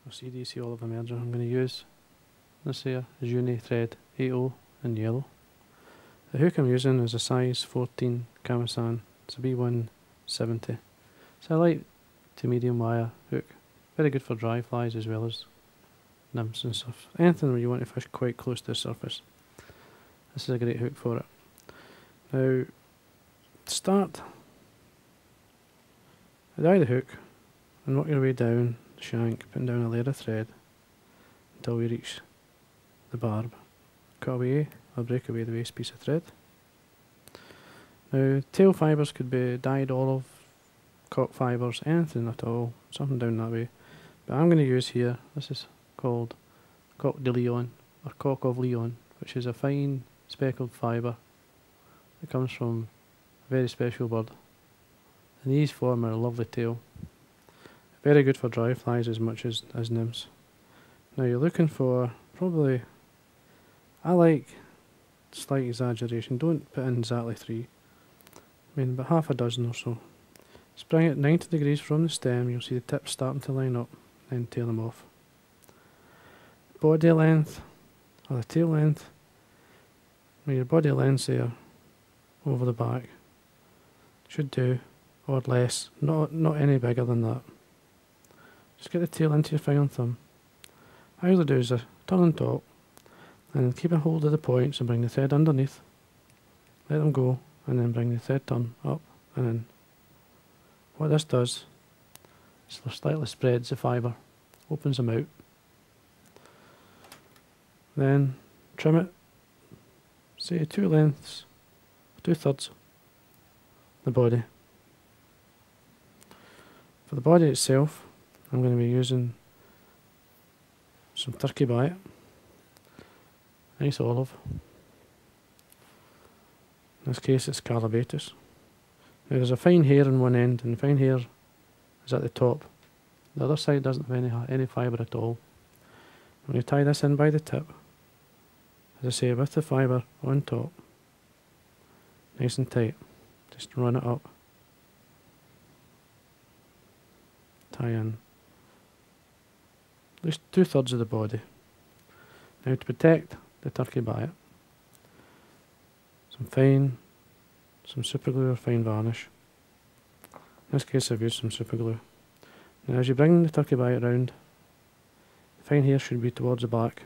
or CDC olive emerger. I'm going to use this here is Uni Thread 80 in yellow. The hook I'm using is a size 14 Kamasan. It's a B170. It's a light to medium wire hook. Very good for dry flies as well as nymphs and stuff. Anything where you want to fish quite close to the surface. This is a great hook for it. Now, to start, eye the hook and work your way down the shank, putting down a layer of thread until we reach the barb. Cut away or break away the waste piece of thread. Now, tail fibres could be dyed olive, cock fibres, anything at all, something down that way. But I'm going to use here, this is called coq de Leon, or cock of Leon, which is a fine speckled fibre that comes from a very special bird. And these form a lovely tail. Very good for dry flies as much as nymphs. Now you're looking for probably, I like slight exaggeration, don't put in exactly 3. I mean about half a dozen or so. Spring it 90 degrees from the stem, you'll see the tips starting to line up, then tail them off. Body length, or the tail length, with your body length there, over the back, should do, or less, not any bigger than that. Just get the tail into your finger and thumb. All you do is turn on top, and keep a hold of the points and bring the thread underneath. Let them go, and then bring the thread turn up and in. What this does is slightly spreads the fibre, opens them out. Then trim it, say 2 lengths, 2/3 the body. For the body itself, I'm going to be using some turkey bite, nice olive. In this case it's calabatus. Now there's a fine hair on one end, and the fine hair is at the top. The other side doesn't have any fibre at all. When you tie this in by the tip, as I say, with the fibre on top, nice and tight, just run it up, tie in at least 2/3 of the body. Now to protect the turkey bite, some super glue or fine varnish. In this case I've used some super glue. Now as you bring the turkey bite around, the fine hair should be towards the back,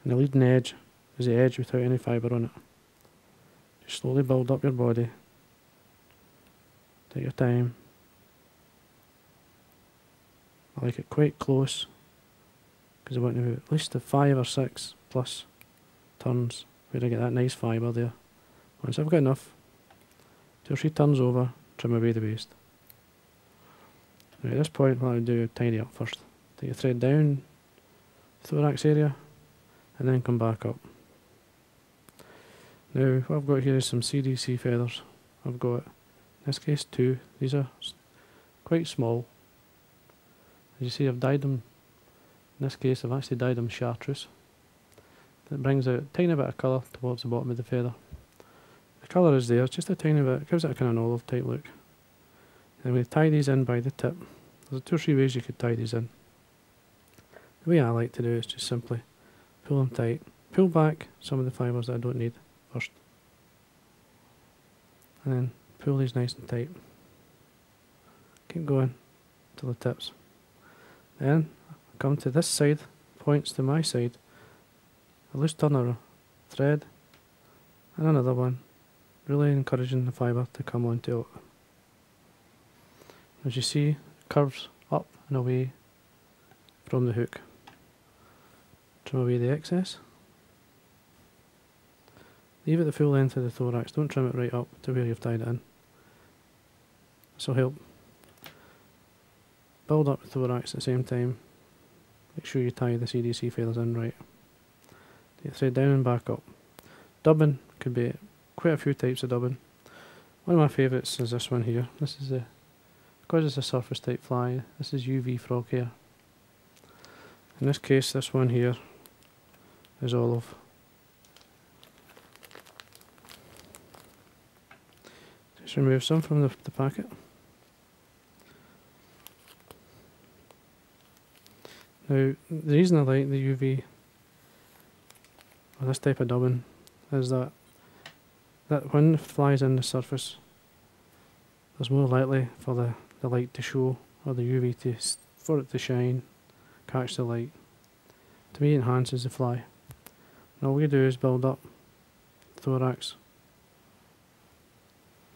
and the leading edge is the edge without any fibre on it. Just slowly build up your body, take your time. I like it quite close because I want to do at least 5 or 6 plus turns where I get that nice fibre there. Once I've got enough, 2 or 3 turns over, trim away the waste. Now at this point what I would do, tidy up first. Take your thread down the thorax area and then come back up. Now what I've got here is some CDC feathers. I've got, in this case 2, these are quite small. As you see I've dyed them, in this case I've actually dyed them chartreuse. That brings out a tiny bit of colour towards the bottom of the feather. The colour is there, just a tiny bit, it gives it a kind of an olive type look. Then we tie these in by the tip. There's 2 or 3 ways you could tie these in. The way I like to do it is just simply pull them tight, pull back some of the fibres that I don't need first, and then pull these nice and tight. Keep going till the tips. Then come to this side, points to my side, a loose turner thread and another one, really encouraging the fibre to come onto it. As you see, it curves up and away from the hook. Trim away the excess. Leave it the full length of the thorax, don't trim it right up to where you've tied it in. This will help build up the thorax at the same time. Make sure you tie the CDC feathers in right. Take the thread down and back up. Dubbing could be quite a few types of dubbing. One of my favourites is this one here. This is because it's a surface type fly, this is UV frog hair. In this case, this one here is olive. Just remove some from the packet. Now, the reason I like the UV or this type of dubbing is that when the fly's in the surface, there's more likely for the light to show, or the UV for it to shine, catch the light. To me, it enhances the fly. And all we do is build up thorax,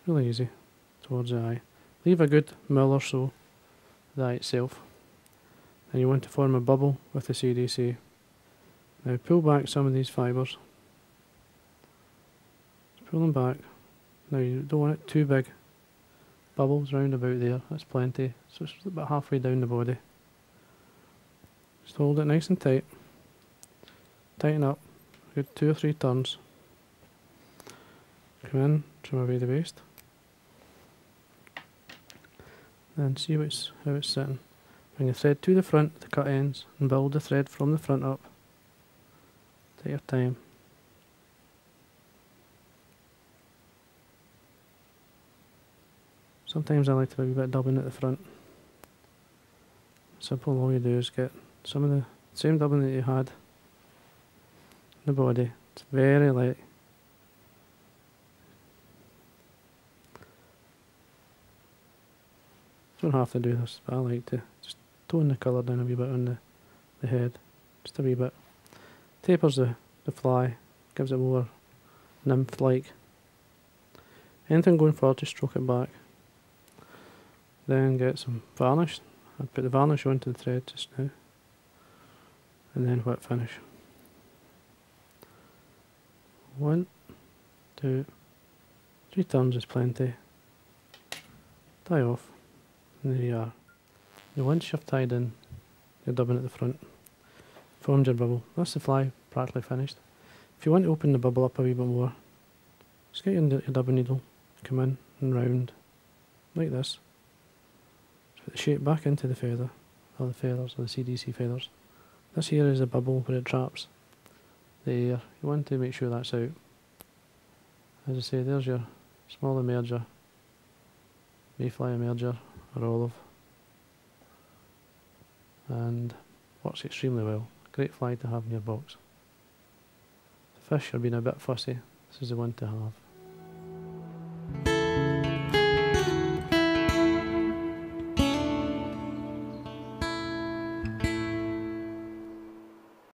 really easy, towards the eye. Leave a good mil or so, the eye itself. And you want to form a bubble with the CDC. Now pull back some of these fibres. Just pull them back. Now you don't want it too big. Bubbles round about there, that's plenty. So it's about halfway down the body. Just hold it nice and tight. Tighten up. Good 2 or 3 turns. Come in, trim away the waste. Then see how it's sitting. Bring the thread to the front, the cut ends, and build the thread from the front up. Take your time. Sometimes I like to do a wee bit of dubbing at the front. Simple, all you do is get some of the same dubbing that you had in the body. It's very light. Don't have to do this, but I like to just tone the colour down a wee bit on the head. Just a wee bit. Tapers the fly, gives it more nymph-like. Anything going forward, just stroke it back. Then get some varnish. I'll put the varnish onto the thread just now. And then wet finish. 1, 2, 3 turns is plenty. Tie off. And there you are. Now once you've tied in your dubbing at the front, formed your bubble. That's the fly practically finished. If you want to open the bubble up a wee bit more, just get your dubbing needle, come in and round, like this. Put the shape back into the feather, or the feathers, or the CDC feathers. This here is a bubble where it traps the air. You want to make sure that's out. As I say, there's your small emerger, mayfly emerger, or olive. And works extremely well. Great fly to have in your box. The fish are being a bit fussy. This is the one to have.